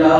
لا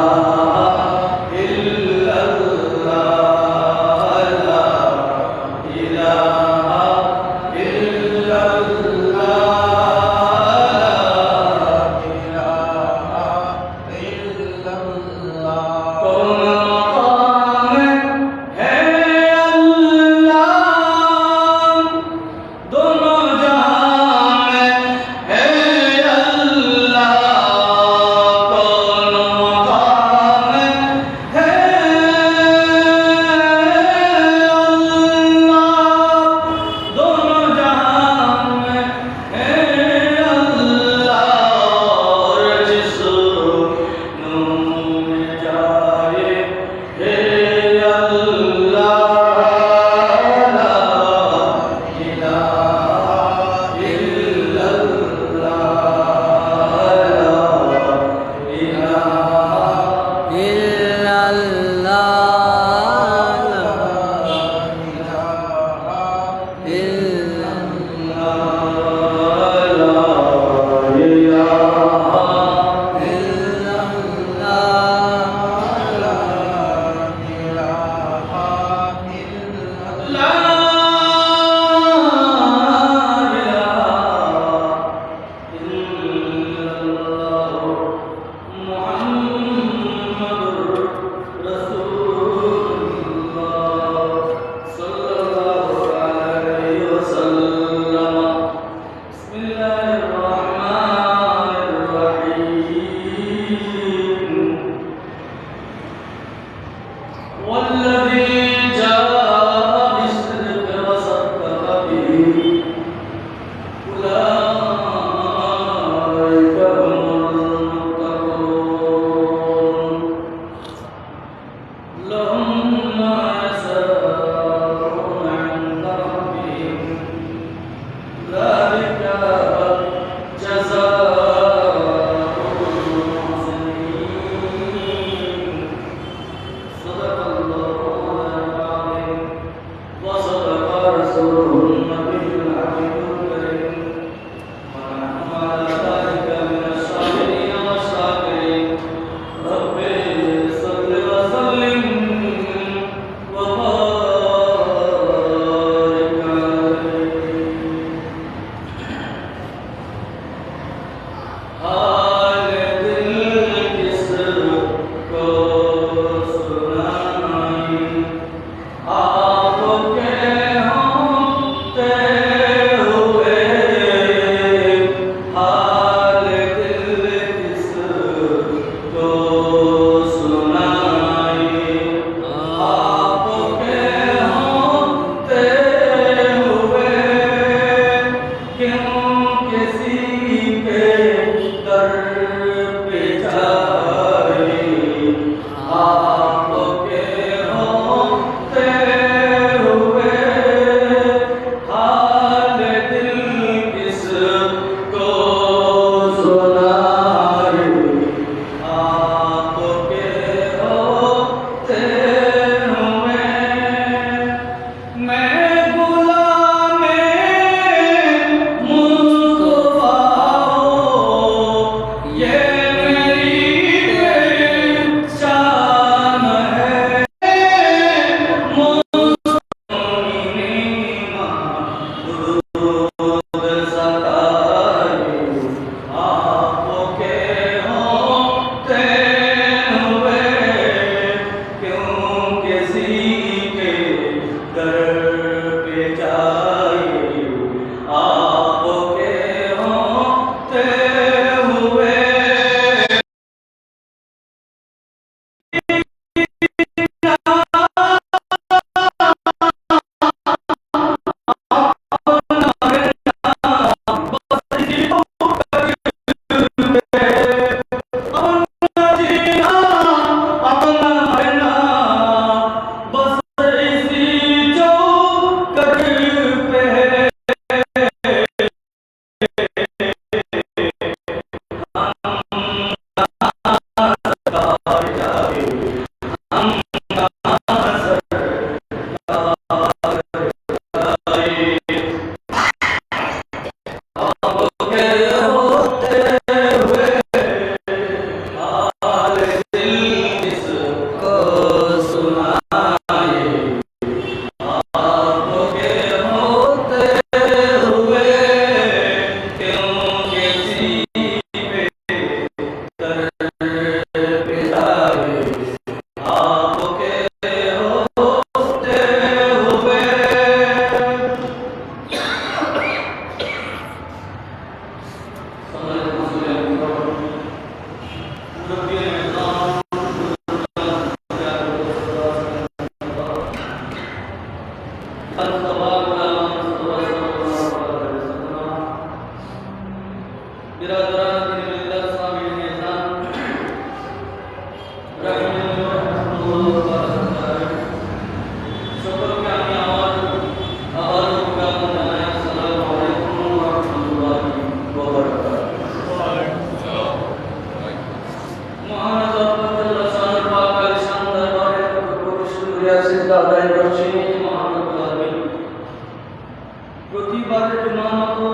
প্রতিবারের জুমার মতো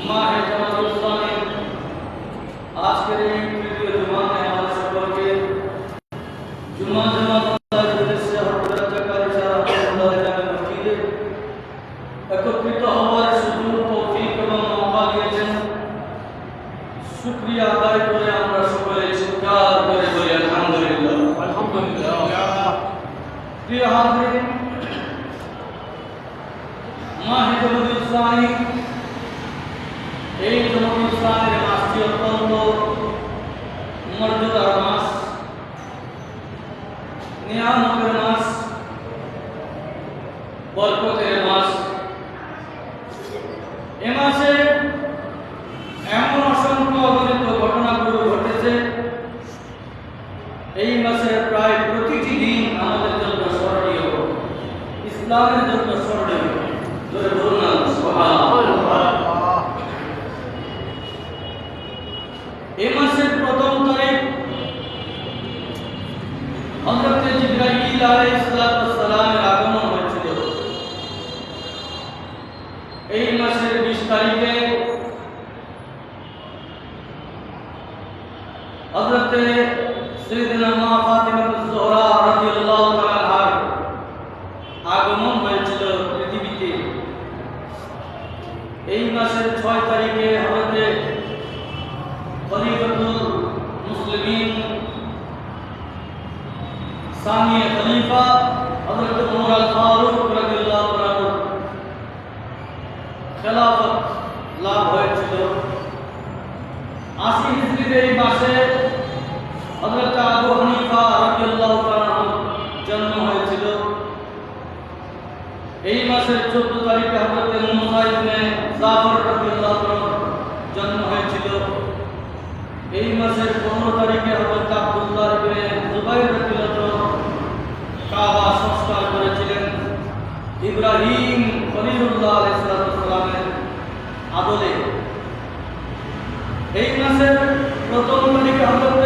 মাহে জামাতুল ইসলামী আজকের এই তৃতীয় জুমায় আমাদের সকলকে জুমা জামাত উদ্দেশ্যে হযরত জাকারিয়া রাহমাতুল্লাহ আলাইহি মসজিদে একত্রিত হওয়ার সুযোগ তৌফিক এবং মওকা দিয়েছেন। শুকরিয়া আদায় করে আমরা সকলে চিৎকার করে বলি আলহামদুলিল্লাহ। আলহামদুলিল্লাহ। প্রিয় হাজিরিন, মাহে জামাতুল ইসলামী এই জামাতুল ইসলামের মাসটি অত্যন্ত মর্যাদার মাস, নিয়ামতের মাস, বরকতের মাস। এ মাসে এমন অসংখ্য অগণিত ঘটনাগুলো ঘটেছে, এই মাসের প্রায় প্রতিটি দিন আমাদের জন্য স্মরণীয়, ইসলামের জন্য স্মরণীয়। এই মাসের প্রথম তারিখ হযরত জিবরাইল আলাইহিস সালামের আগমন হয়েছিল। এই মাসের 20 তারিখে হযরত সাইয়্যিদানা মা ফাতিমাতুজ জোহরা রাদিয়াল্লাহু তাআলা আনহার আগমন হয়েছিল পৃথিবীতে। এই মাসের 6 তারিখে হযরত খলিফাতুল মুসলিমিন সানি খলিফা হযরত ওমর আল ফারুক রাদিয়াল্লাহু তাআলা খেলাফত লাভ হয়েছিল। 80 হিজরির এই মাসে হযরত আবু হানিফা রাদিয়াল্লাহু তাআলা জন্ম হয়েছিল। এই মাসের 14 তারিখে হযরত মুসা ইবনে জাফর রাদিয়াল্লাহু তাআলা জন্ম হয়েছিল। এই মাসের 15 তারিখে হযরত আব্দুল্লাহ ইবনে জুবাইর রাদিয়াল্লাহু তাআলা কাবা সংস্কার করেছিলেন ইব্রাহিম খলিলুল্লাহ আলাইহিস সালামের আদলে। এই মাসের প্রথম তারিখে হযরত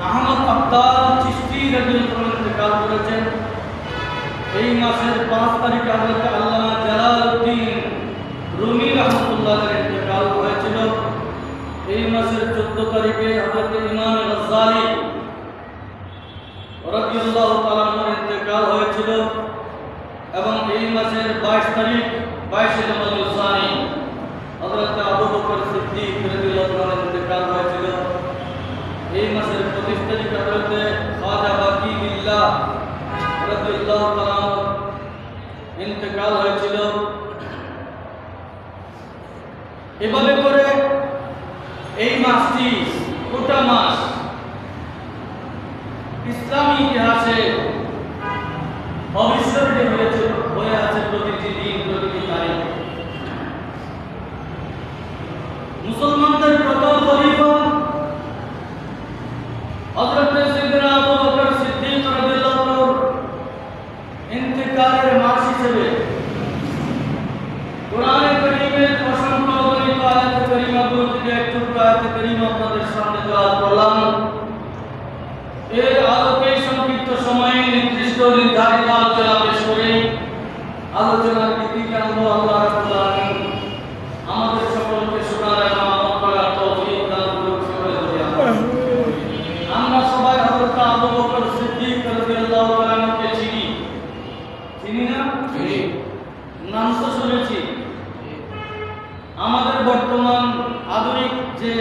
আহমদ আব্দাল চিশতি রাদিয়াল্লাহু তাআলা ইন্তেকাল করেছেন। এই মাসের 5 তারিখে হযরত আল্লামা জালালউদ্দিন রুমি রাহমাতুল্লাহ আলাইহি ইন্তেকাল হয়েছিল। এই মাসের 14 তারিখে হযরত ইমাম গাজ্জালি রাদিয়াল্লাহু তাআলা আনহুর ইন্তেকাল হয়েছিল। এবং এই মাসের 22 তারিখ 22 জামাতুল ইসলামী হযরত আবু বকর সিদ্দিক রাদিয়াল্লাহু তাআলা ইন্তেকাল হয়েছিল। এই মাসের 25 তারিখ হযরত খাজা বাকি বিল্লাহ রাদিয়াল্লাহু তাআলা ইন্তেকাল হয়েছিল। এভাবে করে এই মাসটি গোটা মাস ইসলামী ইতিহাসে অবিস্মরণীয় হয়ে আছে। প্রতিটি দিন, প্রতিটি তারিখ মুসলমানদের প্রথম খলিফা হযরত সাইয়্যিদনা আবু বকর সিদ্দিক রাদিয়াল্লাহু তাআলা ইন্তেকালের মাস হিসেবে কোরআনে কারীমের অসংখ্য অগণিত আয়াত কারীমাগুলো থেকে একটু আয়াত কারীমা আপনাদের সামনে তেলাওয়াত করলাম। এর আলোকে সংক্ষিপ্ত সময়ে নির্দিষ্ট নির্ধারিত আলোচনা পেশ করে আলোচনার নীতিকান্ত আল্লাহ রাব্বুল আলামিন আমাদের সকলকে শোনার এবং আমল করার তৌফিক দান করুন। আমরা সবাই হযরত আবু বকর সিদ্দিক রাদিয়াল্লাহু তাআলা আনহুকে চিনি না? নাম তো শুনেছি। আমাদের বর্তমান আধুনিক যে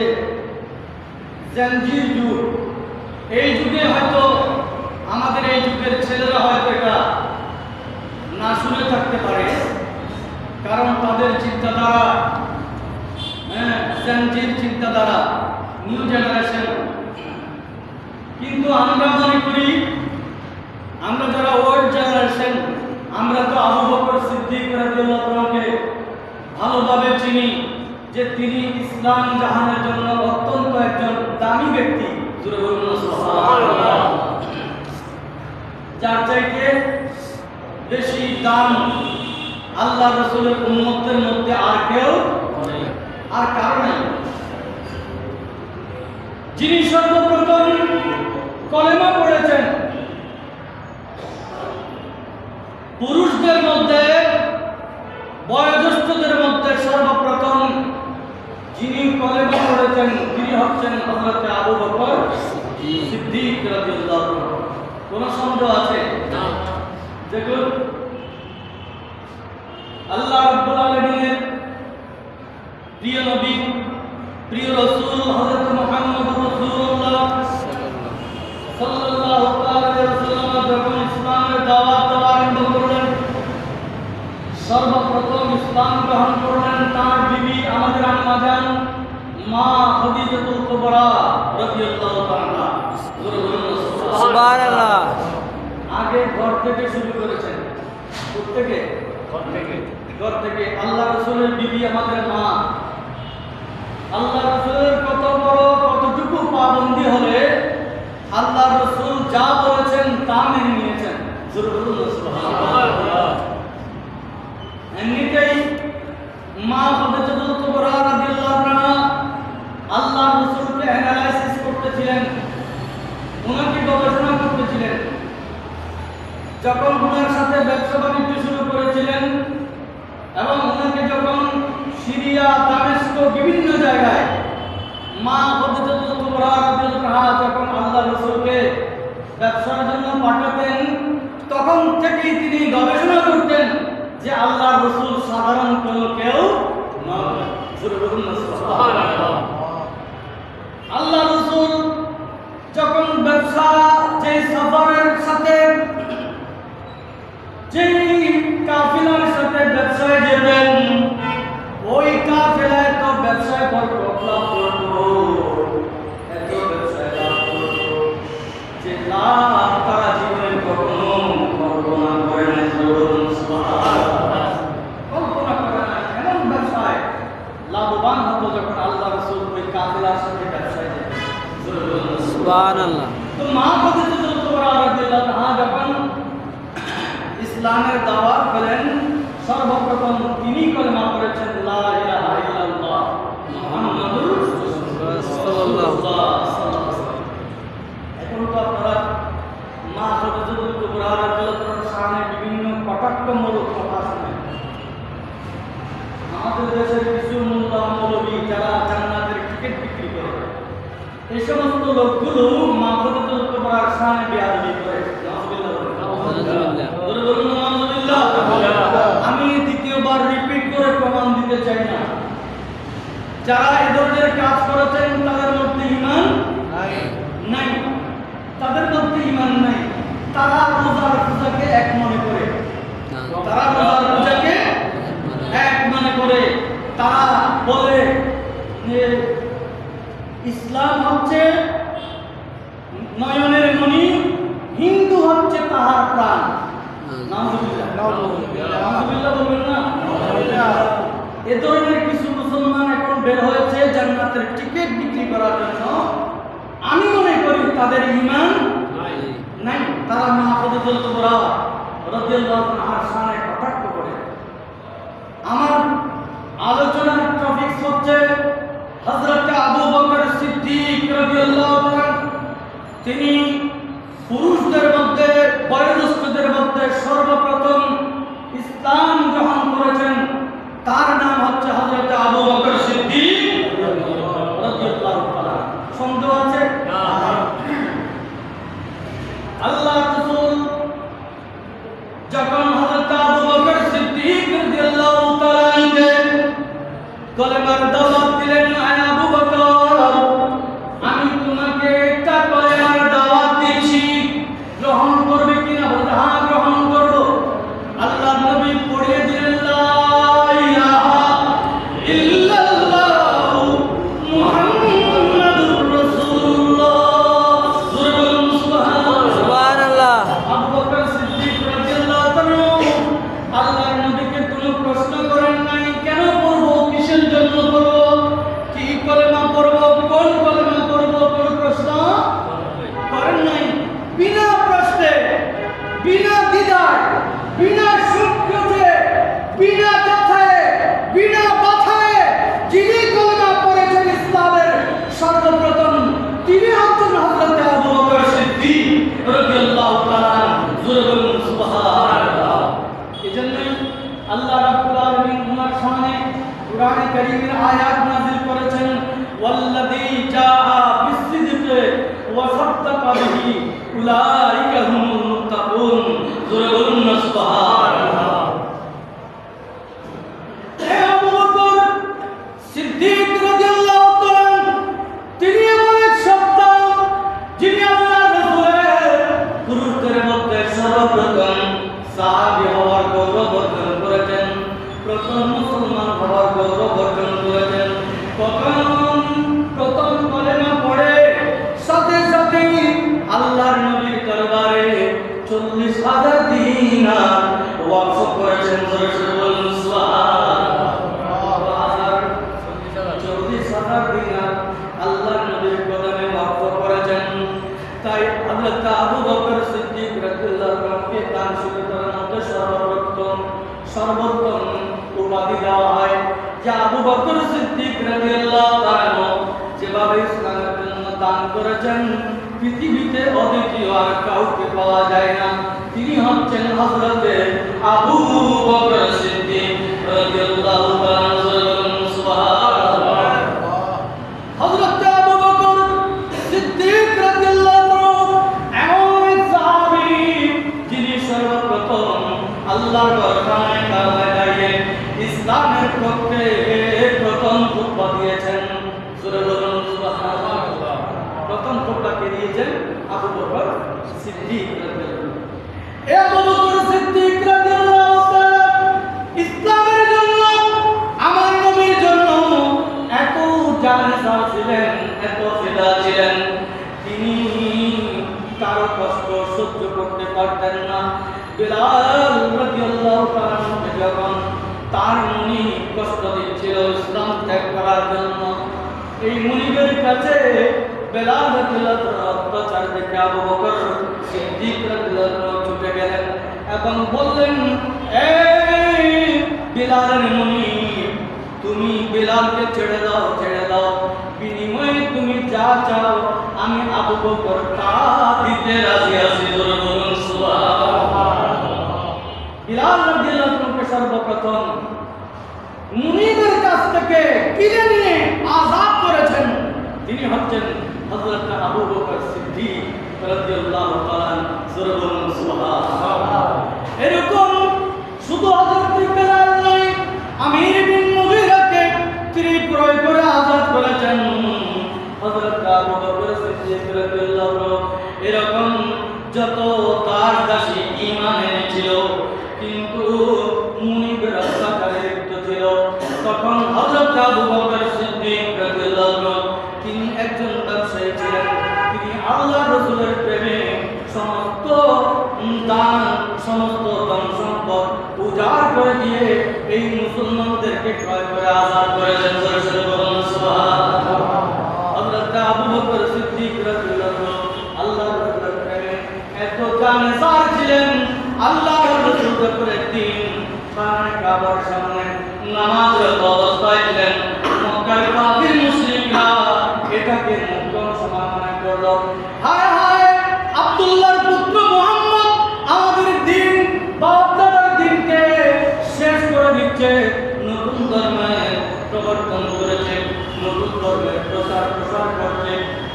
জেনজির যুগ, এই যুগে হয়তো আমাদের এই যুগের ছেলেরা হয়তো এটা না শুনে থাকতে পারে, কারণ তাদের চিন্তাধারা জেনজির চিন্তাধারা, নিউ জেনারেশন। কিন্তু আমরা মনে করি, আমরা যারা ওল্ড জেনারেশন, আমরা তো আবু বকর সিদ্দিক রাদিয়াল্লাহু তাআলাকে ভালোভাবে চিনি যে তিনি ইসলাম জাহানের জন্য অত্যন্ত একজন দামি ব্যক্তি। যার চাইতে বেশি দাম আল্লাহ রাসূলের উম্মতের মধ্যে আর কেউ আর কারো নাই। যিনি সর্বপ্রথম কলেমা পড়েছেন, পুরুষদের মধ্যে বয়োজ্যেষ্ঠদের মধ্যে সর্বপ্রথম যিনি কলেমা পড়েছেন তিনি হচ্ছেন হযরত আবু বকর সিদ্দিক রাদিয়াল্লাহু আনহু। কোন সন্দেহ আছে? দেখুন, আল্লাহ রাব্বুল আলামিনের প্রিয় নবী, প্রিয় রাসূল হযরত মুহাম্মদুর রাসূলুল্লাহ সাল্লাল্লাহু আলাইহি ওয়াসাল্লাম যখন ইসলামের দাওয়াত দেওয়া আরম্ভ করলেন, সর্বপ্রথম ইসলাম গ্রহণ করলেন তার বিবি আমাদের আম্মা জান মা খাদিজাতুল কুবরা রাদিয়াল্লাহু তাআলা। সুবহানাল্লাহ। আগে ঘর থেকে শুরু করেছেন। প্রত্যেকে ঘর থেকে আল্লাহ রাসূলের বিবি আমাদের মা। আল্লাহ রাসূলের কত বড় কতটুকু পাবন্দি হলে আল্লাহ রাসূল যা বলেছেন তা মেনে নিয়েছেন। সুবহানাল্লাহ। এমনিতেই মা খাদিজাতুল কুবরা রাদিয়াল্লাহু আনহা আল্লাহ রাসূলকে অ্যানালাইসিস করতেছিলেন, ওনাকে গবেষণা করতেছিলেন। যখন ওনার সাথে ব্যবসা বাণিজ্য শুরু করেছিলেন এবং ওনাকে যখন সিরিয়া, দামেস্ক বিভিন্ন জায়গায় মা খাদিজাতুল কুবরা রাদিয়াল্লাহু আনহা যখন আল্লাহ রাসূলকে ব্যবসার জন্য পাঠাতেন, তখন থেকেই তিনি গবেষণা করতেন যে আল্লাহ রাসূল সাধারণ কোনো কেউ নন। সুবহানাল্লাহ। আল্লাহ রাসূল যখন ব্যবসা যে সফরের সাথে যেই কাফিলার সাথে ব্যবসায় যেতেন, ওই কাফিলায় তো ব্যবসায় বরকত লাভ করতো, এত ব্যবসায় লাভ করতো যে লাভ তারা জীবনে কখনো কল্পনা করে না। কল্পনা করে না এমন ব্যবসায় লাভবান হতো যখন আল্লাহ রাসূল ওই কাফিলার সাথে ব্যবসায় যেতেন। সুবহানাল্লাহ। তো মা খাদিজাতুল কুবরা রাদিয়াল্লাহু আনহা যখন ইসলামের দাওয়াত পেলেন, সর্বপ্রথম তিনি কলেমা পড়েছেন লা ইলাহা ইল্লাল্লাহ মুহাম্মাদুর রাসূলুল্লাহ। এখন তো আপনারা মা খাদিজাতুল কুবরা রাদিয়াল্লাহু আনহার সামনে বিভিন্ন কটাক্ষমূলক কথা শুনেন। আমাদের দেশের কিছু মোল্লা মৌলবী যারা জান্নাতের টিকিট বিক্রি করে, এই সমস্ত লোকগুলো মা খাদিজাতুল কুবরার সামনে বেয়াদবি করে। আমি দ্বিতীয়বার রিপিট করে প্রমাণ দিতে চাই না। যারা এ ধরনের কাজ করেছেন তাদের মধ্যে ঈমান নাই, তাদের মধ্যে ঈমান নাই। তারা রোজার পূজাকে এক মনে করে, তারা রোজার পূজাকে এক মনে করে তারা বলে যে ইসলাম হচ্ছে নয়নের মণি, হিন্দু হচ্ছে তাহার প্রাণ। নাউযুবিল্লাহ বলবেন না? এ ধরনের কিছু মুসলমান এখন বের হয়েছে জান্নাতের টিকিট বিক্রি করার জন্য। আমি মনে করি তাদের ঈমান নাই। তারা মা খাদিজাতুল কুবরা রাদিয়াল্লাহু আনহার সামনে কটাক্ষ করে। আমার আলোচনার টপিক হচ্ছে হযরত আবু বকর সিদ্দিক রাদিয়াল্লাহু আনহু। তিনি পুরুষদের মধ্যে বয়োজ্যেষ্ঠদের মধ্যে সর্বপ্রথম ইসলাম গ্রহণ করেছেন। তার নাম হচ্ছে হযরত আবু বকর সিদ্দিক রাদিয়াল্লাহু তাআলা। সন্দেহ আছে? আল্লাহ রাসূল যখন হযরত আবু বকর সিদ্দিক রাদিয়াল্লাহু তাআলাকে কলেমার দাওয়াত দিলেন, আয় আবু বকর, আমি তোমাকে একটা কলেমার দাওয়াত কারীমের আয়াত নাযিল করেছেন ওয়াল্লাযী জাআ বিসসিদকি ওয়া সাদ্দাকা বিহি উলাইকা হুমুল মুত্তাকুন। জোরে বলুন না সুবহানাল্লাহ। হে আবু বকর সিদ্দিক রাদিয়াল্লাহু তাআলা তিনি এমন এক সত্তা যিনি আল্লাহর রাসূলের পুরুষদের মধ্যে সর্বপ্রথম সাহাবী হওয়ার গৌরব অর্জন করেছেন, প্রথম মুসলমান হওয়ার গৌরব অর্জন করেছেন। প্রথম কলেমা পড়ে সাথে সাথে আল্লাহর নবীর দরবারে 40,000 দিনার ওয়াকফ করেছেন। জোরে জোরে বলুন সুবহানাল্লাহ। 40,000 দিনার আল্লাহর নবীর কদমে ওয়াকফ করেছেন। তাই হযরত আবু বকর সিদ্দিক রাদিয়াল্লাহু আনহুকে দানশীলতার মধ্যে সর্বোত্তম উপাধি দেওয়া হয়। যে আবু বকর সিদ্দিক রাদিয়াল্লাহু আনহু যেভাবে ইসলামের জন্য দান করেছেন পৃথিবীতে অদ্বিতীয় আর কাউকে পাওয়া যায় না। তিনি হচ্ছেন হযরত আবু বকর সিদ্দিক রাদিয়াল্লাহু আনহু। সুবহানাল্লাহ। হযরত আবু বকর সিদ্দিক রাদিয়াল্লাহু আনহু এমন এক সাহাবী যিনি সর্বপ্রথম আল্লাহর দরবারে কালেমা দাঁড়িয়ে ইসলামের পক্ষে প্রথম খুতবা দিয়েছেন। সূরা বলুন সুবহানাল্লাহ। প্রথম খুতবা কে দিয়েছেন? আবু বকর সিদ্দিক রাদিয়াল্লাহু আনহু। এই আবু বকর সিদ্দিক রাদিয়াল্লাহু তাআলা ইসলামের জন্য আমার নবীর জন্য এত জানসার ছিলেন, এত ফিদা ছিলেন, তিনি কারো কষ্ট সহ্য করতে পারতেন না। বিলাল রাদিয়াল্লাহু তাআলা যখন তার মুনি কষ্ট দিচ্ছিল ইসলাম ত্যাগ করার জন্য, এই মুনিবের কাছে বিলাল রাদিয়াল্লাহু তাআলা অত্যাচার দেখে আবু বকর সিদ্দিক রাদিয়াল্লাহু তাআলা ছুটে গেলেন এবং বললেন, এই বিলালের মুনি, তুমি বিলালকে ছেড়ে দাও, ছেড়ে দাও, বিনিময়ে তুমি যা চাও আমি আবু বকর তা দিতে রাজি আছি। জোরে বলুন সুবহানাল্লাহ। বিলাল রাদিয়াল্লাহু আনহু সর্বপ্রথম মুনিদের কাছ থেকে কিনে নিয়ে আযাদ করেছেন তিনি হচ্ছেন হযরত আবু বকর সিদ্দিক রাদিয়াল্লাহু তাআলা। জোরে বলুন সুবহানাল্লাহ। এরকম শুধু হযরত বিলাল নয়, আমির বিন মুগীরাকে তিনি ক্রয় করে আযাদ করেছেন হযরত আবু বকর সিদ্দিক রাদিয়াল্লাহু আনহু। এরকম যত তার দাসী ঈমান এনেছিল কিন্তু মুনিবের অত্যাচারে লিপ্ত ছিল, তখন হযরত আবু বকর সিদ্দিক রাদিয়াল্লাহু আনহু তিনি একজন ব্যবসায়ী ছিলেন। তিনি আল্লাহর রাসূলের প্রেমে সমস্ত ধন সম্পদ উজাড় করে দিয়ে এই মুসলমানদেরকে ক্রয় করে আযাদ করেছেন। সুবহানাল্লাহ। হযরত আবু বকর সিদ্দিক রাদিয়াল্লাহু আনহু আল্লাহর রাসূলের প্রেমে এত জানসার ছিলেন, আল্লাহর রাসূল যখন একদিন খানে কাবার সামনে নামাজরত অবস্থায় ছিলেন, মক্কার কাফির মুশরিকরা এটাকে মুকদ্দম সমাধান করলো। হায় হায়, আব্দুল্লাহর পুত্র মুহাম্মদ আমাদের দিন বাপদাদার দিনকে শেষ করে দিচ্ছে, নতুন ধর্মের প্রবর্তন করেছে, নতুন ধর্মের প্রসার করছে।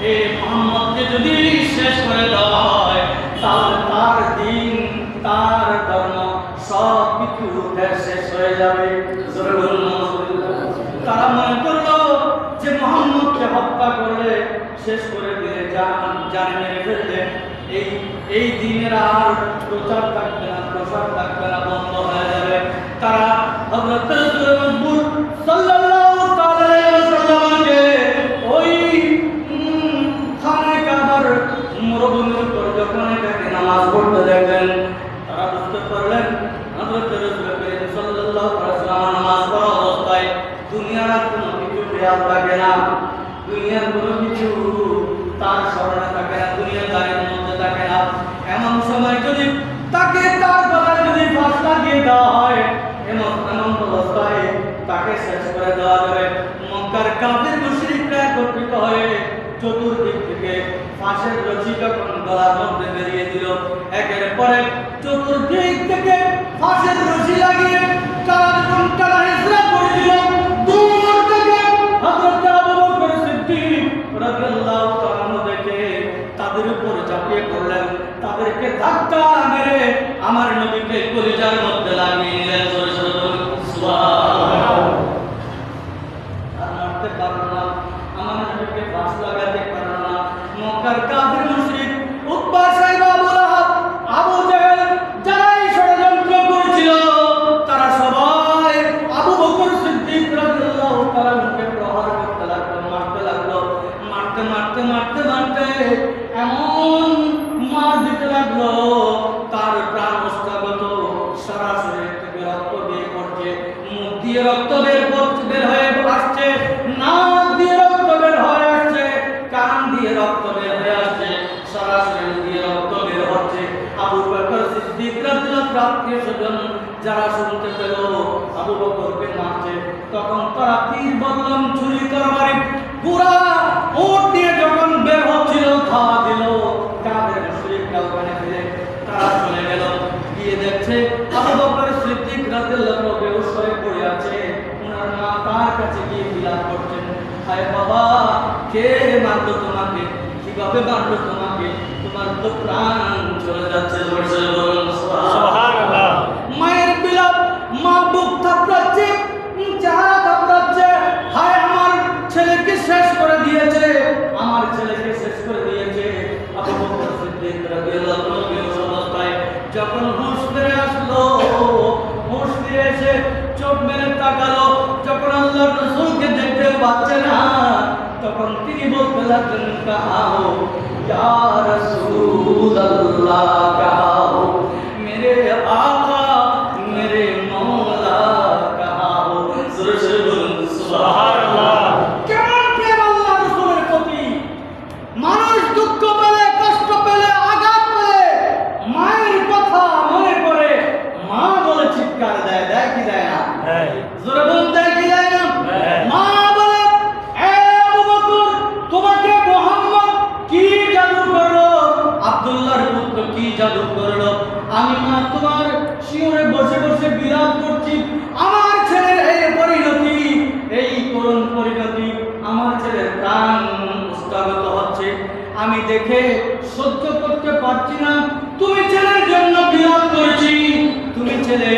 এই মুহাম্মদকে যদি শেষ করে দেওয়া হয় তাহলে তার দিন, তার ধর্ম সব কিছু শেষ হয়ে যাবে। তারা মনে করলো যে মুহাম্মদকে হত্যা করলে, শেষ করে দিলে, জান মেরে ফেললে এই দিনের আর প্রচার থাকবে না, প্রসার থাকবে না, বন্ধ হয়ে যাবে। তারা হযরত রাসূলুল্লাহ সাল্লাল্লাহু আলাইহি ওয়াসাল্লামকে ওই খানে কাবার মরুভূমির উপর যখন এটাকে নামাজ পড়তে দেখলেন, তারা বুঝতে পারলেন হযরত রাসূলুল্লাহ সাল্লাল্লাহু আলাইহি ওয়াসাল্লাম নামাজ পড়া অবস্থায় দুনিয়ার কোনো কিছু খেয়াল থাকে না, দুনিয়ার কোনো কিছু তার স্মরণে থাকে না, দুনিয়াদারির মধ্যে থাকে না। এমন সময় যদি তাকে তার গলায় যদি ফাঁস লাগিয়ে দেওয়া হয়, এমন অবস্থায় তাকে শেষ করে দেওয়া যাবে। মক্কার কাফির মুশরিকরা একত্রিত হয়ে চতুর্দিক থেকে ফাঁসের রশি যখন গলার মধ্যে বেরিয়ে দিল, একের পরে চতুর্দিক থেকে ফাঁসের রশি লাগিয়ে তারা যখন টানা হেঁচড়া করে দিল, দূর তাদেরকে ধাক্কা মেরে আমার নবীকে কলিজার মধ্যে লাগিয়ে নিলেন। জোরে জোরে বলুন সুবহানাল্লাহ। আর মারতে পারল না, আমার নবীকে ফাঁস লাগাতে পারল না। মক্কার কাফির মুশরিক উতবা, সাইবা, আবু লাহাব, আবু জেহেল যারাই ষড়যন্ত্র করেছিল তারা সবাই আবু বকর সিদ্দিক রাদিয়াল্লাহু তাআলা মুখে প্রহার করতে লাগলো, মারতে লাগলো। মারতে মারতে মারতে মারতে এমন মার দিতে লাগলো তার প্রাণ অস্ত্রাগত, সারা শরীর থেকে রক্ত বের করছে, মুখ দিয়ে রক্ত বের হয়ে আসছে, নাক দিয়ে রক্ত বের হয়ে আসছে, কান দিয়ে রক্ত বের হয়ে আসছে, সারা শরীর দিয়ে রক্ত বের হচ্ছে। আবু বকর সিদ্দিক রাদিয়াল্লাহু আত্মীয়স্বজন যারা শুনতে পেল আবু বকরকে মারছে, তখন তারা তীর বল্লম, ছুরি, তরবারি, ঘোড়া, উট দিয়ে যখন বের হচ্ছিল ধাওয়া দিল। কাদের মুশরিকরা ওখানে ফিরে তারা চলে গেল, গিয়ে দেখছে আবু বকর সিদ্দিক রাদিয়াল্লাহু আনহু বেহুশ হয়ে পড়ে আছে। ওনার মা তার কাছে গিয়ে বিলাপ করছেন, হায় বাবা, কে মারলো তোমাকে, কিভাবে মারলো তোমাকে, তোমার তো প্রাণ চলে যাচ্ছে। সুবহানাল্লাহ। মায়ের বিলাপ, মা বুক থাপড়াচ্ছে, চেহারা থাপড়াচ্ছে, হায় আমার ছেলেকে শেষ করে দিয়েছে, আমার ছেলেকে শেষ করে দিয়েছে। আবু বকর সিদ্দিক রাদিয়াল্লাহু আনহু বেহুশ অবস্থায় যখন হুঁশ ফিরে আসলো, হুঁশ ফিরে এসে চোখ মেলে তাকালো, যখন আল্লাহর রাসূলকে দেখতে পাচ্ছে না, তখন তিনি বলতে লাগলেন, কাহো ইয়া রাসূলুল্লাহ, কাহো মেরে আকা, মেরে মওলা, কাহো। জোরে জোরে বলুন সুবহানাল্লাহ। কেমন প্রেম আল্লাহর রাসূলের প্রতি! মানুষ দুঃখ পেলে, কষ্ট পেলে, আঘাত পেলে মায়ের কথা মনে করে মা বলে চিৎকার দেয়, দেয় কি দেয় না? জোরে বলুন, দেয় কি দেয় না? মা বলে, এ আবু বকর, তোমাকে মুহাম্মদ কি জাদু করলো, আব্দুল্লাহর পুত্র কি জাদু করলো, আমি মা তোমার শিওরে বসে বসে বিলাপ করছি, আমার ছেলের এই পরিণতি, এই করুণ পরিণতি, আমার ছেলের প্রাণ উস্তাগত হচ্ছে, আমি দেখে সহ্য করতে পারছি না, তুমি ছেলের জন্য বিলাপ করছি, তুমি ছেলে,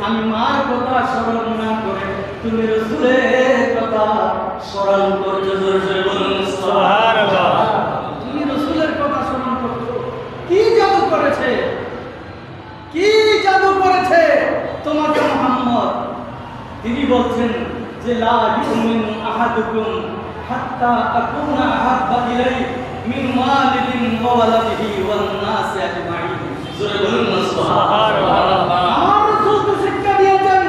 আমি মার কথা স্মরণ না করে তুমি রাসূলের কথা স্মরণ করছো। জোরে জোরে বলুন সুবহানাল্লাহ। তুমি রাসূলের কথা স্মরণ করছো, কি জাদু করেছে, কি জাদু করেছে তোমাকে মুহাম্মদ? তিনি বলছেন যে লা ইউমিনু আহাদুকুম হাত্তা আকুনা আহাব্বা ইলাইহি মিন ওয়ালিদিন ওয়া ওয়ালাদিহি ওয়ান নাসি আজমাইন। জোরে বলুন সুবহানাল্লাহ। আমার রাসূল তো শিক্ষা দিয়েছেন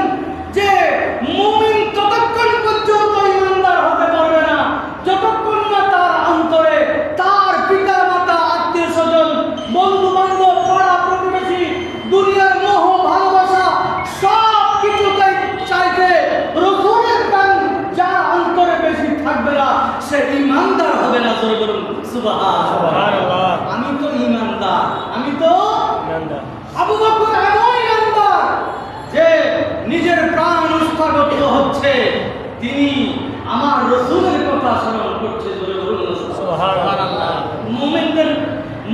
যে মুমিন ততক্ষণ পর্যন্ত ঈমানদার হতে পারবে না যতক্ষণ না তার অন্তরে তার পিতা, মাতা, আত্মীয়স্বজন, বন্ধু বান্ধব, পাড়া প্রতিবেশী, দুনিয়ার মোহ, ভালোবাসা সব কিছুতেই চাইতে রাসূলের প্রেম যার অন্তরে বেশি থাকবে না সে ঈমানদার হবে না। জোরে বলুন সুবহানাল্লাহ। আমি তো ঈমানদার, আমি তো ঈমানদার। আবু বকর এমন ঈমানদার যে নিজের প্রাণ উৎসর্গ হচ্ছে, তিনি আমার রাসূলের কথা স্মরণ করছে। জোরে বলুন সুবহানাল্লাহ।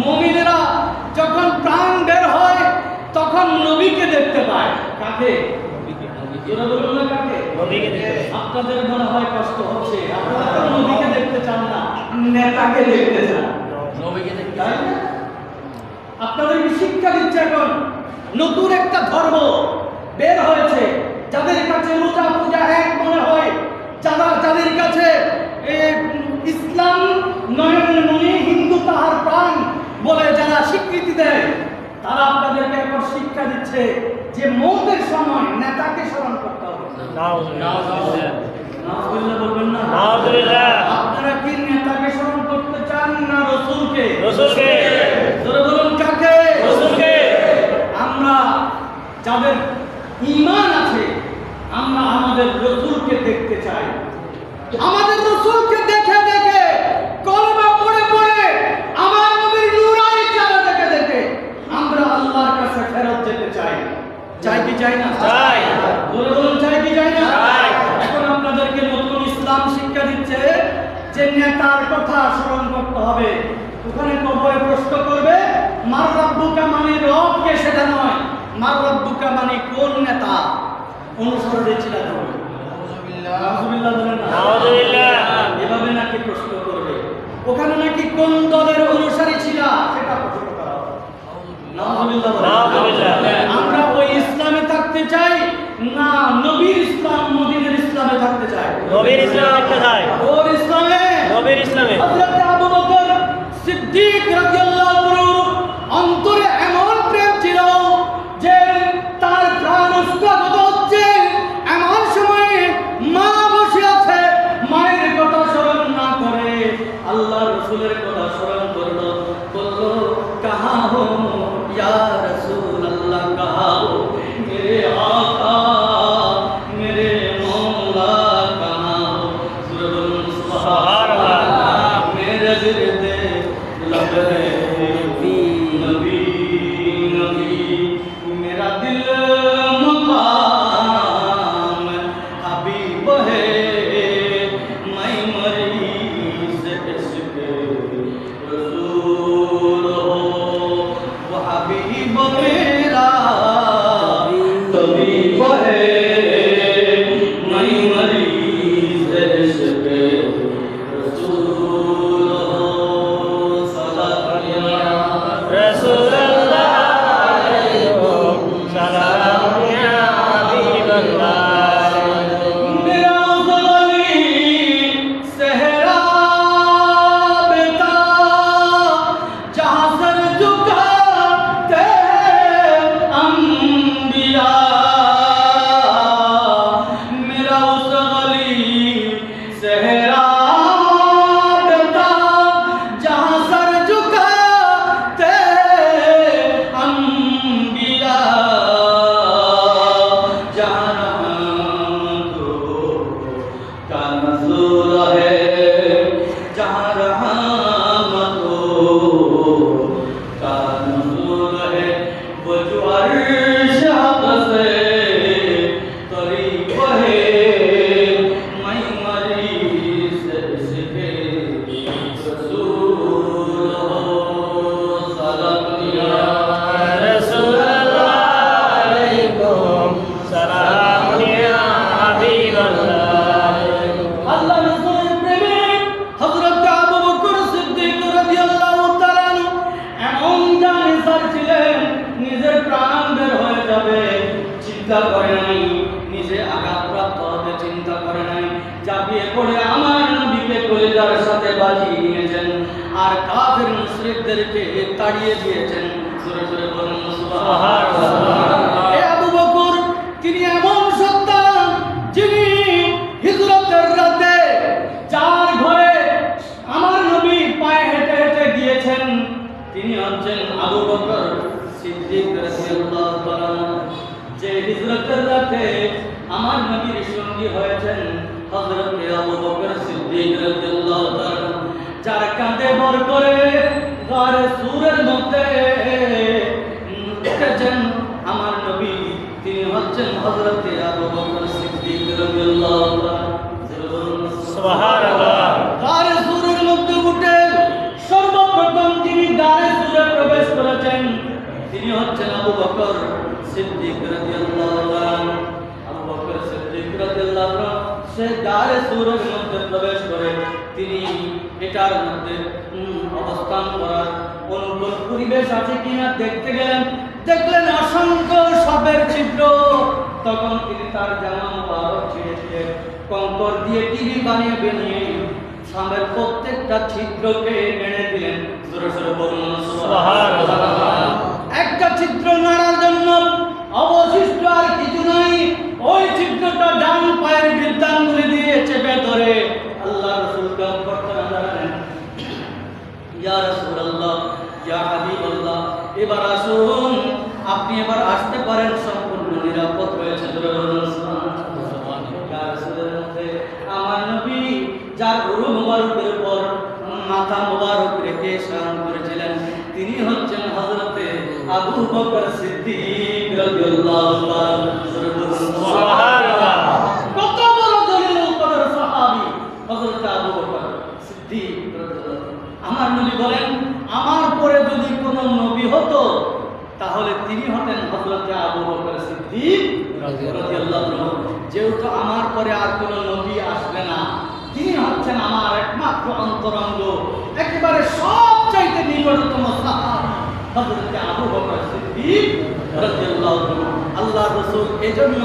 মুমিনেরা যখন প্রাণ বের হয় তখন নবীকে দেখতে পায়। কাকে? জোরে বলুন না, কাকে? নবীকে দেখতে পায়। আপনাদের মনে হয় কষ্ট হচ্ছে, আপনারা তো নবীকে দেখতে চান না, নেতাকে দেখতে চান। নবীকে দেখতে চান না? আপনাদেরকে শিক্ষা দিচ্ছে এখন নতুন একটা ধর্ম বের হয়েছে, যাদের কাছে রোজা পূজা এক মনে হয়, যাদের কাছে ইসলাম নয়ন মনি, হিন্দু তাহার প্রাণ বলে যারা স্বীকৃতি দেয়, তারা আপনাদেরকে এখন শিক্ষা দিচ্ছে যে মৌতের সময় নেতাকে স্মরণ করতে হবে। নাউজুবিল্লাহ বলবেন না? নাউজুবিল্লাহ। আপনারা কি নেতাকে স্মরণ করতে চান না রাসূলকে? রাসূলকে। জোরে বলুন, কাকে? রাসূলকে। আমরা যাদের ঈমান আছে আমরা আমাদের রাসূলকে দেখতে চাই, আমাদের রাসূলকে দেখে দেখে কলমা পড়ে পড়ে আমার নবীর নূরানি চেহারা দেখে দেখে আমরা আল্লাহর কাছে ফেরত যেতে চাই। চাই কি চাই না? চাই। জোরে বলুন, চাই কি চাই না? চাই। এখন আপনাদেরকে নতুন ইসলাম শিক্ষা দিচ্ছে যে নেতার কথা স্মরণ করতে হবে। ওখানে কবরে প্রশ্ন করবে, মার রাব্বু মার রব্বুকা মানে কোন নেতা অনুসরণে ছিলেন? নাউযুবিল্লাহ বলেন না। নাউযুবিল্লাহ। এভাবে নাকি প্রশ্ন করবে, ওখানে নাকি কোন দলের অনুসারী ছিল সেটা প্রশ্ন করা হবে। নাউযুবিল্লাহ বলেন। নাউযুবিল্লাহ। আমরা ওই ইসলামে থাকতে চাই না নবীর ইসলাম মদিনার ইসলামে থাকতে চাই? নবীর ইসলামে থাকতে চাই। ওর ইসলামে, নবীর ইসলামে। হযরত আবু বকর সিদ্দিক রাদিয়াল্লাহু আনহু অন্তরে এমন প্রেম ছিল যে তার প্রাণ উৎসাহিত হচ্ছে, এমন সময়ে মা বসে আছে, মায়ের কথা স্মরণ না করে আল্লাহ রাসূলের কথা স্মরণ করলো, বলল কাহা হো ইয়া রাসূলুল্লাহ, কাহা হো মেরে আকা মেরে মৌলা, কাহা হো সুবহানাল্লাহ মেরে দিল দে लब है नबी नबी मेरा दिल मकाम हबीब है मैं मरीज इश्क रसूल हो वो हबीब मेरा तबीब है मैं मरीज इश्क रसूल हो सलाम या রাসূলুল্লাহ আলাইকুম সালাম ইয়া হাবিবাল্লাহ। मेरा गली सहरा बेटा जहाँ सर झुकाते अंबिया, मेरा उस गली सहरा बेटा जहाँ सर झुकाते अंबिया, जहाँ का नज़ूर है, जहाँ रहमतों का नज़ूर है, वो जो अर्श हक़ से करीब है, मैं मरीज़ इश्क़े रसूल हो सलाम या রাসূলুল্লাহ আলাইকুম সালাম ইয়া হাবিবাল্লাহ। আল্লাহ রাসূলের প্রেমিক হযরত আবু বকর সিদ্দিক রাদিয়াল্লাহু তাআলা আনহু এমন জানিসার ছিলেন, নিজের প্রাণ বের হয়ে যাবে চিন্তা করে নাই, নিজে আঘাতপ্রাপ্ত হবে চিন্তা করে নাই, চাপিয়ে পড়ে আমার নবীকে কলিজার সাথে বাজিয়ে নিয়েছেন আর কাফের মুশরিকদেরকে তাড়িয়ে দিয়েছেন। জোরে জোরে বলুন সুবহানাল্লাহ। এ আবু বকর তিনি এমন সত্তা যিনি হিজরতের রাতে যার ঘরে আমার নবী পায়ে হেঁটে হেঁটে গিয়েছেন, তিনি হচ্ছেন আবু বকর সিদ্দিক রাদিয়াল্লাহু তাআলা, যে হিজরতের রাতে আমার নবীর সঙ্গী হয়েছেন হযরত আবু বকর সিদ্দিক রাদিয়াল্লাহু তাআলা, যার কাঁধে ভর করে গারে সূরের মধ্যে উঠেছেন আমার নবী, তিনি হচ্ছেন হযরত আবু বকর সিদ্দিক রাদিয়াল্লাহু তাআলা। সুবহানাল্লাহ। গারে সূরের মধ্যে উঠে সর্বপ্রথম যিনি গারে সূরে প্রবেশ করেছেন তিনি হচ্ছেন আবু বকর সিদ্দিক রাদিয়াল্লাহু তাআলা। আবু বকর সিদ্দিক রাদিয়াল্লাহু তাআলা সে গারে সূরের মধ্যে প্রবেশ করে তিনি এটার মধ্যে অবস্থান করার অনুকূল পরিবেশ আছে কিনা দেখতে গেলেন, দেখলেন অসংখ্য সাপের ছিদ্র। তখন তিনি তার জামা মুবারক ছিঁড়ে ছিঁড়ে কঙ্কর দিয়ে টিভি বানিয়ে বানিয়ে সাপের প্রত্যেকটা ছিদ্রকে মেরে দিলেন। জোরে জোরে বলুন সুবহানাল্লাহ। একটা ছিদ্র নাড়ার জন্য অবশিষ্ট আর কিছু নাই, ওই ছিদ্রটা ডান পায়ের বৃদ্ধাঙ্গুলি দিয়ে চেপে ধরে আল্লাহ রাসূল করতে দাঁড়ালেন, ইয়া রাসূলুল্লাহ ইয়া হাবিবাল্লাহ, এবার আসুন আপনি এবার আসতে পারেন, সম্পূর্ণ নিরাপদ হয়েছে। জোরে বলুন সুবহানাল্লাহ। ইয়া রাসূলুল্লাহ, আমার নবী যার রূহ মুবারকের উপর মাথা মুবারক রেখে সালাম করেছিলেন তিনি হচ্ছেন হযরতে আবু বকর সিদ্দিক রাদিয়াল্লাহু তাআলা। জোরে বলুন সুবহানাল্লাহ। কত বড় দলিলুল কদর সাহাবী হযরত আবু বকর সিদ্দিক রাদিয়াল্লাহু তাআলা। আমার নবী বলেন আমার পরে যদি কোনো নবী হতো তাহলে তিনি হতেন হযরত আবু বকর সিদ্দিক রাদিয়াল্লাহু আনহু। যেহেতু আমার পরে আর কোনো নবী আসবে না, তিনি হচ্ছেন আমার একমাত্র অন্তরঙ্গ, একেবারে সবচাইতে নিকটতম সাহাবী হযরত আবু বকর সিদ্দিক রাদিয়াল্লাহু আনহু। আল্লাহর রাসূল এজন্য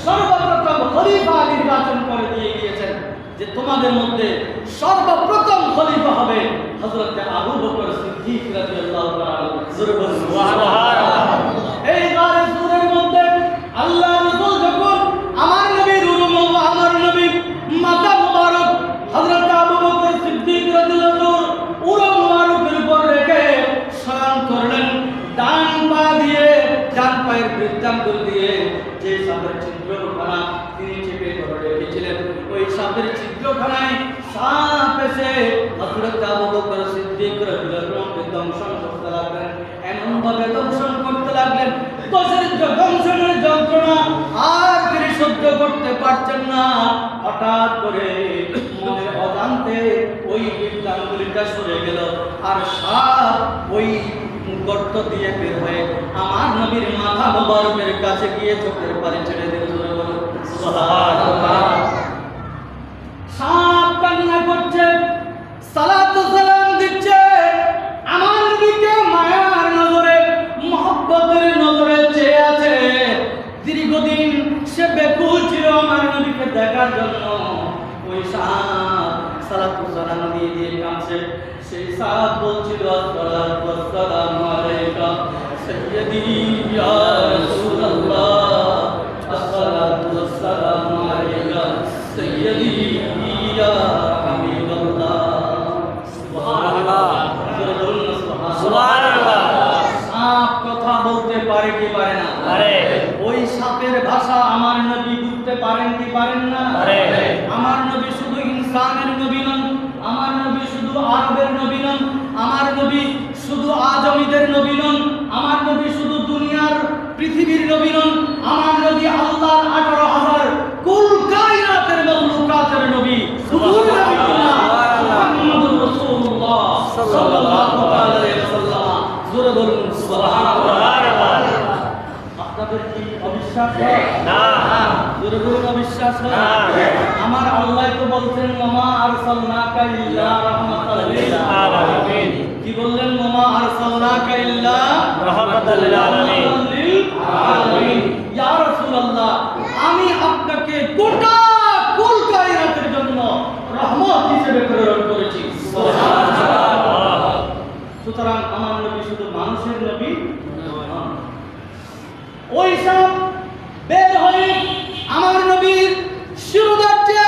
সর্বপ্রথম খলিফা নির্বাচন করে দিয়ে গিয়েছেন যে তোমাদের মধ্যে সর্বপ্রথম খলিফা হবে হযরত আবু বকর সিদ্দিক রাদিয়াল্লাহু তাআলা। সুবহানাল্লাহ। এই গারে সূরের মধ্যে আল্লাহ রাসূল যখন আমার নবীর উরুম আমার নবীর মাথা মুবারক হযরত আবু বকর সিদ্দিক রাদিয়াল্লাহু উরুম মুবারকের উপর রেখে শয়ন করলেন, ডান পা দিয়ে ডান পায়ের বৃদ্ধাঙ্গুল দিয়ে যে সাপের ছিদ্রখানা তিনি চেপে ধরে রেখেছিলেন, ওই সাপের ছিদ্রখানায় সাপ এসে হযরত আবু বকর সিদ্দিক রাদিয়াল্লাহু আনহুকে দংশন করতে লাগলেন। এমন ভাবে দংশন করতে লাগলেন, দংশনের যন্ত্রণা আর তিনি সহ্য করতে পারছেন না। হঠাৎ করে মনের অজান্তে ওই বৃদ্ধাঙ্গুলিটা সরে গেল, আর সাপ ওই গর্ত দিয়ে বের হয়ে আমার নবীর মাথা মোবারকের কাছে গিয়ে চোখের পানি ছেড়ে দিল। সুবহানাল্লাহ। সাপ কান্না করছে, সালাত ও সালাম দিচ্ছে, আমার নবীকে মায়ার নজরে মহব্বতের নজরে চেয়ে আছে। দীর্ঘদিন সে বেকুল ছিল আমার নবীকে দেখার জন্য। ওই সাপ সালাত ও সালাম দিয়ে কাঁদছে। সেই সাপ বলছিল আসসালাতু ওয়াসসালামু আলাইকা সাইয়্যিদি ইয়া রাসূলুল্লাহ, আসসালাতু ওয়াসসালামু আলাইকা সাইয়্যিদি ইয়া হাবিবাল্লাহ। সুবহানাল্লাহ। সুবহানাল্লাহ। সাপ কথা বলতে পারে কি পারে না? পারে। ওই সাপের ভাষা আমার নবী বুঝতে পারেন কি পারেন না? পারে। আমার নবী শুধু ইনসানের নবী নন, আমার নবী শুধু আরবের নবী নন, আমার নবী শুধু আজমিদের নবী নন, আমার নবী শুধু দুনিয়ার পৃথিবীর নবী নন, আমার নবী আল্লাহর 18,000 কুল কায়নাতের মাখলুকাতের নবী। সুবহানাল্লাহ। মুহাম্মাদুর রাসূলুল্লাহ সাল্লাল্লাহু আলাইহি ওয়াসাল্লাম। জোরে বলুন সুবহানাল্লাহ। আপনাদের কি অবিশ্বাস হয়? না। জোরে বলুন অবিশ্বাস হয়? না। আমার আল্লাহ তো বলছেন ওমা আরসালনাকা ইল্লা রাহমাতাল লিল আলামিন। কি বললেন? ওমা আরসালনাকা ইল্লা রাহমাতাল লিল আলামিন। ইয়া রাসূলুল্লাহ, আমি আপনাকে গোটা কুল কায়নাতের জন্য রহমত হিসেবে প্রেরণ করেছি। সুবহানাল্লাহ। সুতরাং আমার নবী শুধু মানুষের নবী নন। ওই সব বের হয়ে আমার নবীর শিরোধার্যে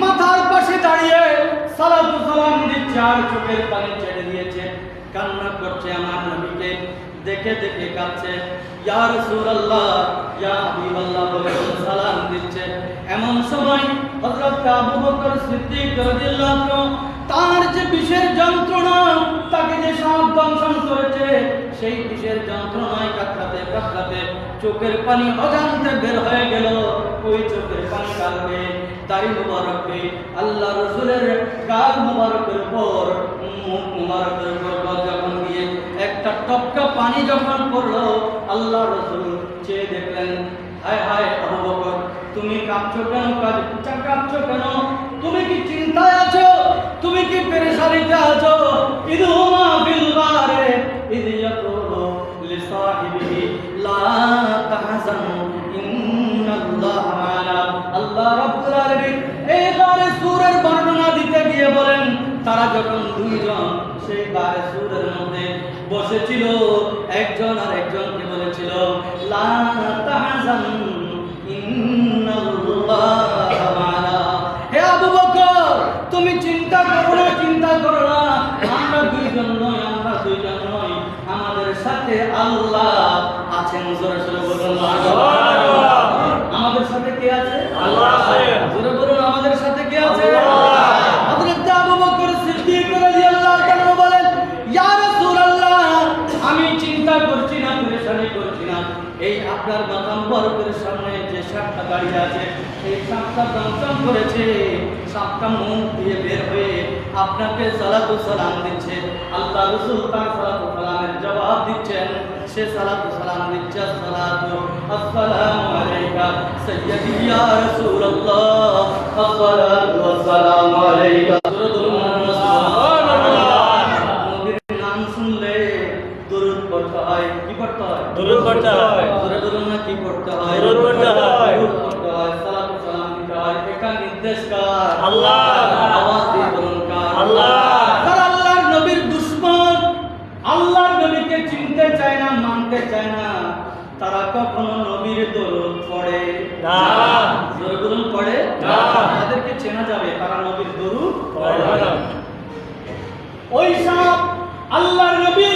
মাথার পাশে দাঁড়িয়ে সালাত ও সালাম দিচ্ছে আর চোখের পানি ছেড়ে দিয়েছে, কান্না করছে, আমার নবীকে দেখে দেখে কাঁদছে। ইয়া রাসূলুল্লাহ, ইয়া হাবিবাল্লাহ বলে সালাম দিচ্ছে। এমন সময় হযরত আবু বকর সিদ্দিক রাদিয়াল্লাহু আনহু তার যে বিষের যন্ত্রণা, তাকে যে সাপ দংশন করেছে, সেই বিষের যন্ত্রণায় কাতরাতে কাতরাতে চোখের পানি অজান্তে বের হয়ে গেল। ওই চোখের পানি কালবে দাড়ি মুবারকে আল্লাহ রাসূলের গাল মুবারকের উপর, মুখ মুবারকের উপর যখন গিয়ে একটা টপকা পানি যখন পড়লো, আল্লাহ রাসূল চেয়ে দেখলেন, হায় হায় আবু বকর, তুমি কাঁদছো কেন? কাঁদছো কেন? তুমি কি চিন্তায় আছো? তুমি কি পেরেশানিতে আছো? ইদহুমা ফিল গারে ইদ ইয়াকুলু লিসাহিবিহি লা তাহজান ইন্নাল্লাহা মা'ানা। আল্লাহ রাব্বুল আলামিন এই গারে সূরের বর্ণনা দিতে গিয়ে বলেন, তারা যখন দুইজন সেই গারে সূরের মধ্যে বসেছিল, একজন আর একজনকে বলেছিল লা তাহজান ইন্নাল্লাহা মা'ানা। হে আবু বকর, তুমি চিন্তা করো না, চিন্তা করো না, আমরা দুইজন নই, আমরা দুইজন নই, আমাদের সাথে আল্লাহ আছেন। জোরে জোরে বলুন সুবহানাল্লাহ। আমাদের সাথে কে আছে? আল্লাহ আছে। জোরে বলুন আমাদের সাথে কে আছে? আল্লাহ। হযরত আবু বকর সিদ্দিক রাদিয়াল্লাহু তাআলা বলেন, ইয়া রাসূলুল্লাহ, আমি চিন্তা করছি না, পেরেশানি করছি না, এই আপনার মাথা মুবারকের সামনে যে সাপটা দাঁড়িয়ে আছে, এই সাপটা দংশন করেছে, সাপটা মুখ দিয়ে বের হয়ে আপনাকে সালাতু সালাম দিচ্ছে। আল্লাহ রাসূল তার সালাতু সালামের জবাব জবাব দিচ্ছেন, সে সালাতু সালাম দিচ্ছে, আসসালামু আলাইকা সাইয়্যিদি ইয়া রাসূলুল্লাহ, আসসালাতু ওয়াসসালামু আলাইকা। নবীর নাম শুনলে দরুদ পড়তে হয়। কি পড়তে হয়? দরুদ পড়তে হয়। জোরে বলুন না, কি পড়তে হয়? দরুদ পড়তে হয়। দরুদ পড়তে হয়, সালাতু সালাম দিতে হয়। এটা নির্দেশ কার? আল্লাহ। আওয়াজ দিয়ে বলুন কার? আল্লাহ। যারা আল্লাহর নবীর দুশমন, আল্লাহর নবীকে চিনতে চায় না, মানতে চায় না, তারা কখনো নবীর দরুদ পড়ে না। জোরে বলুন, পড়ে না। তাদেরকে চেনা যাবে, তারা নবীর দরুদ পড়ে না। ওই সব আল্লাহর নবী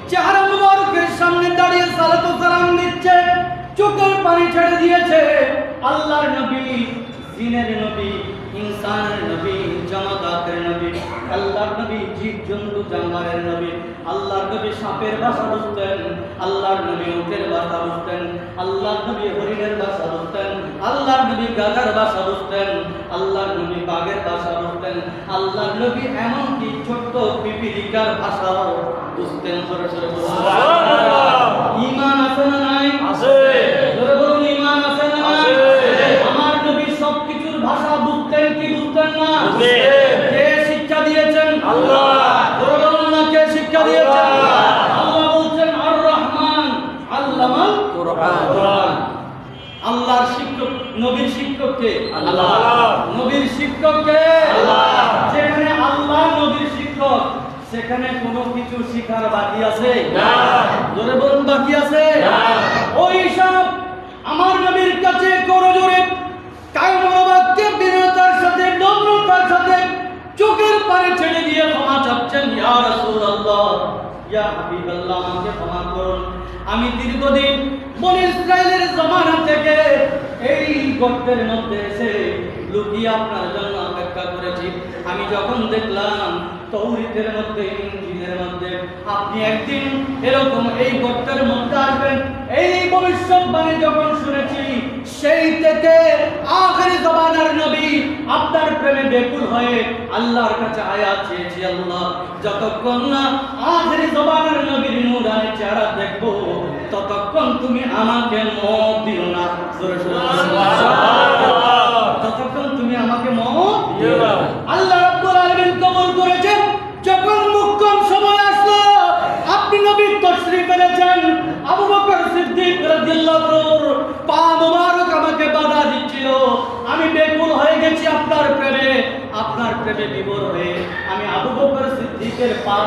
চেহারা মুবারকের সামনে দাঁড়িয়ে সালাতু সালাম দিচ্ছে, চোখের পানি ছেড়ে দিয়েছে। আল্লাহর নবী জিনের নবী, ইনসানের নবী, জামাতাতের নবী, আল্লাহর নবী জীবজন্তু জানোয়ারের নবী। আল্লাহর নবী সাপের ভাষা বুঝতেন, আল্লাহর নবী উটের ভাষা বুঝতেন, আল্লাহর নবী হরিণের ভাষা বুঝতেন, আল্লাহর নবী গাধার ভাষা বুঝতেন, আল্লাহর নবী বাঘের ভাষা বুঝতেন, আল্লাহর নবী এমনকি ছোট্ট পিপিলিকার ভাষাও বুঝতেন। জোরে জোরে বলুন সুবহানাল্লাহ। ঈমান আছে না নাই? আছে। জোরে বলুন, ঈমান আছে না নাই? আছে। আমার নবী সবকিছুর ভাষা বুঝতেন কি বুঝতেন না? বুঝতেন। কে শিক্ষা দিয়েছেন? আল্লাহ। জোরে বলুন না, কে শিক্ষা দিয়েছেন? আল্লাহ। আল্লাহ বলছেন আর রহমান আল্লামাল কোরআন। আল্লাহর শিক্ষক, নবীর শিক্ষক কে? আল্লাহ। নবীর শিক্ষক কে? আল্লাহ। যেখানে আল্লাহ নবীর শিক্ষক, সেখানে কোনো কিছু শিখার বাকি আছে না। জোরে বলুন, বাকি আছে না। ওই সব আমার নবীর কাছে করজোরে কায়মনোবাক্যে বিনয়তার সাথে, নম্রতার সাথে চোখের পানি ছেড়ে দিয়ে ক্ষমা চাচ্ছেন, ইয়া রাসূলুল্লাহ, ইয়া হাবিবাল্লাহ, আমাকে ক্ষমা করুন। আমি দীর্ঘদিন বনি ইসরাইলের জমানা থেকে এই গর্তের মধ্যে এসে লুকিয়ে আপনার জন্য অপেক্ষা করেছি। আমি যখন দেখলাম তৌরাতের মধ্যে, ইনজিলের মধ্যে আপনি একদিন এরকম এই গর্তের মধ্যে আসবেন, এই ভবিষ্যৎবাণী যখন শুনেছি, সেই থেকে আখিরি জামানার নবী আপনার প্রেমে ব্যাকুল হয়ে আল্লাহর কাছে আয়াত চেয়েছি, আল্লাহ যতক্ষণ না আখিরি জামানার নবীর নূরানি চেহারা দেখবো, ততক্ষণ তুমি আমাকে মওত দিও না। জোরে জোরে সুবহানাল্লাহ। ততক্ষণ তুমি আমাকে মওত দিও না। আল্লাহ রাব্বুল আলামিন কবুল করেছেন। যখন মুক্কম সময় আসলো, আপনি নবী তশরিফ এনেছেন, আবু বকর সিদ্দিক রাদিয়াল্লাহু আনহু পা মোবারক আমাকে বাধা দিচ্ছিল। আমি বেকুল হয়ে গেছি আপনার প্রেমে, আপনার প্রেমে বিভোর হয়ে আমি আবু বকর সিদ্দিকের পা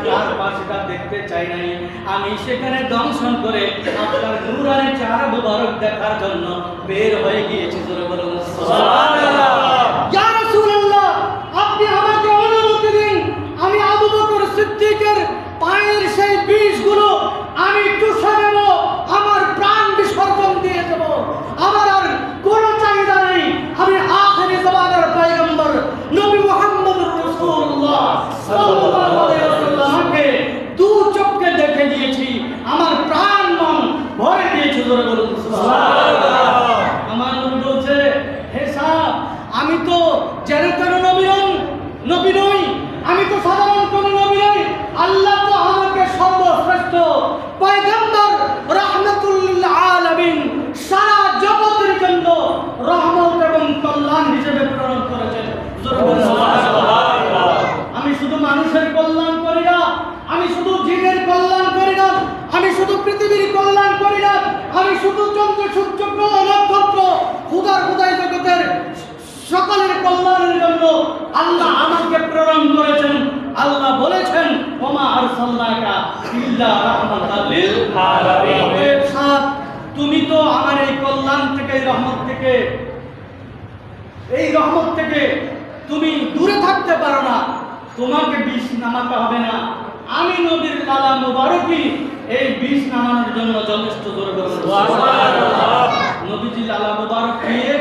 তার পাশটা দেখতে চাই নাই। আমি সেখানে দংশন করে আপনার নূরানি চেহারা মোবারক দেখার জন্য বের হয়ে গিয়েছি। জোরে বলুন সুবহানাল্লাহ। ইয়া রাসূলুল্লাহ, আপনি আমাকে অনুমতি দিন, আমি আবু বকর সিদ্দিকের পায়ের সেই বিষগুলো আমি চুষে নেব, আমার প্রাণ বিসর্জন দিয়ে দেব। আমার আর কোনো চাহিদা নেই। আমি আখিরি জামানার পয়গম্বর নবী মুহাম্মদুর রাসূলুল্লাহ সাল্লাল্লাহু আলাইহি ওয়াসাল্লামকে দু চোখে দেখে দিয়েছি, আমার প্রাণ মন ভরে দিয়েছি। জোরে বলুন সুবহানাল্লাহ। আমার নবী বলছে, হে সাহেব, আমি তো জেনে তেন নবী নই, আমি তো সাধারণ কোনো নবী নই। আল্লাহ তো আমাকে সর্বশ্রেষ্ঠ পয়গম্বর, রাহমাতুল লিল আলামিন, সারা জগতের জন্য রহমত এবং কল্যাণ হিসেবে প্রেরণ করেছেন। জোরে বলুন সুবহানাল্লাহ। আমি শুধু মানুষের কল্যাণ করি না, আমি শুধু জিনের কল্যাণ করি না, আমি শুধু পৃথিবীর কল্যাণ করি না, আমি শুধু চন্দ্র সূর্য গ্রহ নক্ষত্র খোদাই জগতের সকলের কল্যাণের জন্য আল্লাহ আমাকে প্রেরণ করেছেন। আল্লাহ বলেছেন, ওমা আরসালনাকা ইল্লা রাহমাতাল লিল আলামিন। তুমি তো আমার এই কল্যাণ থেকে, এই রহমত থেকে তুমি দূরে থাকতে পারো না, তোমাকে বিষ নামাতে হবে না। আমি নবীর লালা মুবারকই এই বিষ নামানোর জন্য যথেষ্ট। জোরে বলুন সুবহানাল্লাহ। নবীজি লালা মুবারক দিয়ে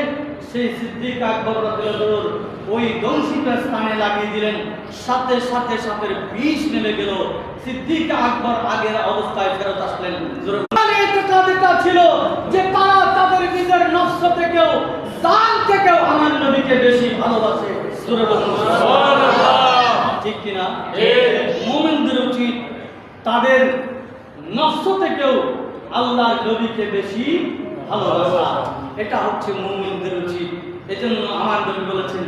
সেই সিদ্দিক আকবর রাদিয়াল্লাহু আনহু ওই দংশিত স্থানে লাগিয়ে দিলেন, সাথে সাথে সাপের বিষ নেমে গেল। সিদ্দিক আকবর আগের অবস্থায় ফেরত আসলেন। এটা ছিল যে তারা তাদের নিজের নফস থেকেও, জান থেকেও আমার নবীকে বেশি ভালোবাসে। জোরে বলুন সুবহানাল্লাহ। ঠিক কিনা? মুমিনদের উচিত তাদের নফস থেকেও আল্লাহর নবীকে বেশি ভালোবাসা। এটা হচ্ছে মুমিনদের উচিত। এজন্য আমার নবী বলেছেন,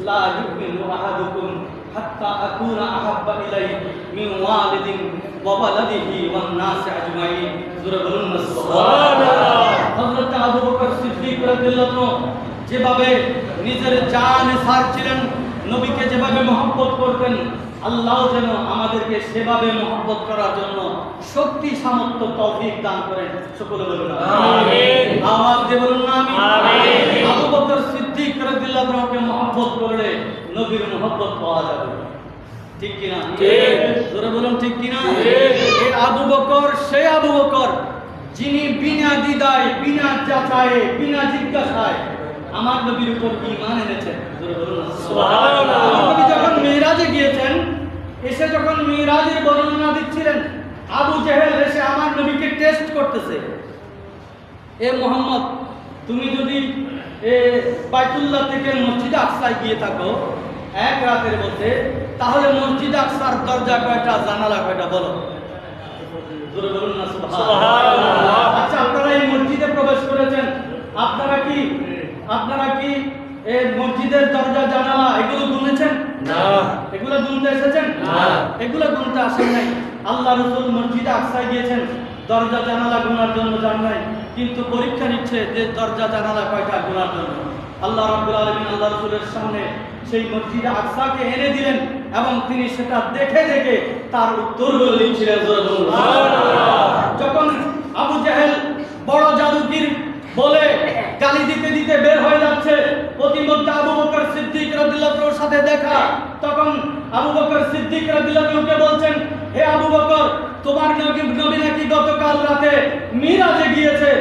লা ইউমিনু আহাদুকুম হাত্তা আকুনা আহাব্বা ইলাইহি মিন ওয়ালিদিন ওয়া ওয়ালাদিহি ওয়ান নাসি আজমাইন। সূরা বলুন না সুবহানাল্লাহ। হযরত আবু বকর সিদ্দিক রাদিয়াল্লাহু আনহু যেভাবে নিজের জান ছাড়ছিলেন, নবীকে যেভাবে মহব্বত করতেন, আল্লাহ যেন আমাদেরকে সেভাবে মহব্বত করার জন্য শক্তি সামর্থ্য তৌফিক দান করেন। সকলে বলুন আমিন। আওয়াজ দিয়ে বলুন না আমিন। আবু বকর সিদ্দিক রাদিয়াল্লাহু আনহুকে মহব্বত করলে নবীর মহব্বত পাওয়া যাবে। ঠিক কি না? ঠিক। জোরে বলুন ঠিক কি না? ঠিক। এই আবু বকর সেই আবু বকর যিনি বিনা দ্বিধায়, বিনা যাচাইয়ে, বিনা জিজ্ঞাসায় আমার নবীর উপর ঈমান এনেছেন। জোরে বলুন না সুবহানাল্লাহ। আমার নবী যখন মিরাজে গিয়েছেন, এসে যখন মিরাজের বর্ণনা দিচ্ছিলেন, আবু জেহেল এসে আমার নবীকে টেস্ট করতেছে। এ মুহাম্মদ, তুমি যদি বাইতুল্লাহ থেকে মসজিদে আকসায় গিয়ে থাকো এক রাতের মধ্যে, তাহলে মসজিদে আকসার দরজা কয়টা, জানালা কয়টা বলো। জোরে বলুন না সুবহানাল্লাহ। আচ্ছা, আপনারা এই মসজিদে প্রবেশ করেছেন, আপনারা কি এই মসজিদের দরজা জানালা এগুলো গুনেছেন? না। এগুলো গুনতে এসেছেন? না। এগুলো গুনতে আসেন নাই। আল্লাহ রাসূল মসজিদে আকসায় গিয়েছেন, দরজা জানালা গুনার জন্য যান নাই, কিন্তু পরীক্ষা নিচ্ছে যে দরজা জানালা কয়টা গুনার জন্য। আল্লাহ রাব্বুল আলামিন আল্লাহ রাসূলের সামনে সেই মসজিদে আকসাকে এনে দিলেন এবং তিনি সেটা দেখে দেখে তার উত্তরগুলো দিচ্ছিলেন। সুবহানাল্লাহ। যখন আবু জেহেল বড় জাদুগির বলে গালি দিতে দিতে বের হয়ে যাচ্ছে, প্রতিমধ্যে আবু বকর সিদ্দিক রাদিয়াল্লাহু আনহুর সাথে দেখা। তখন আবু বকর সিদ্দিক রাদিয়াল্লাহু আনহুকে বলছেন, হে আবু বকর, তোমার নবী নাকি গতকাল রাতে মিরাজে গিয়েছে,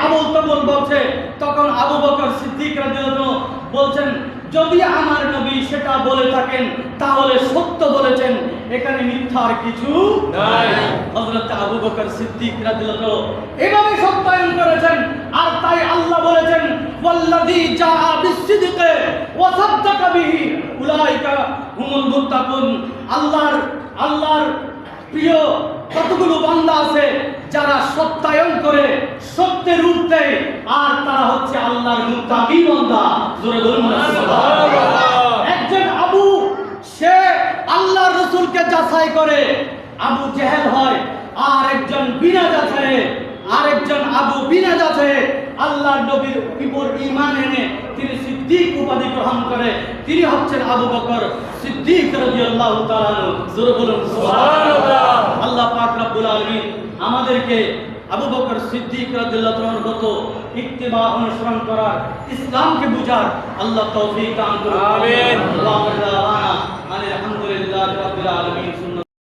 আবুল তাবুল বলছে। তখন আবু বকর সিদ্দিক রাদিয়াল্লাহু আনহু বলছেন, যদি আমার নবী সেটা বলে থাকেন তাহলে সত্য বলেছেন, এখানে মিথ্যার কিছু নাই। হযরত আবু বকর সিদ্দিক রাদিয়াল্লাহু আনহু এভাবে সত্যায়ন করেছেন। আর তাই আল্লাহ বলেছেন, ওয়াল্লাযী জাআ বিসসিদকি ওয়া সাদ্দাকা বিহি উলাইকা হুমুল মুত্তাকুন। আল্লাহর প্রিয় কতগুলো বান্দা আছে যারা সত্যায়ন করে, সত্যের রূপ দেয়, আর তারা হচ্ছে আল্লাহর মুত্তাকি বান্দা। জোরে বলুন না সুবহানাল্লাহ। একজন আবু, সে আল্লাহর রাসূলকে যাচাই করে আবু জেহেল হয়, আর একজন বিনা যাচাইয়ে, আরেকজন আবু বিনা যাচাইয়ে আল্লাহর নবীর উপর ঈমান এনে তিনি সিদ্দিক উপাধি গ্রহণ করে, তিনি হচ্ছেন আবু বকর সিদ্দিক রাদিয়াল্লাহু তাআলা আনহু। জোরে বলুন সুবহানাল্লাহ। আল্লাহ পাক রব্বুল আলামিন আমাদেরকে আবু বকর সিদ্দিক রাদিয়াল্লাহু তাআলার মতো ইত্তিবা অনুসরণ করার, ইসলামকে বুঝার আল্লাহ তৌফিক দান করুন। আমিন।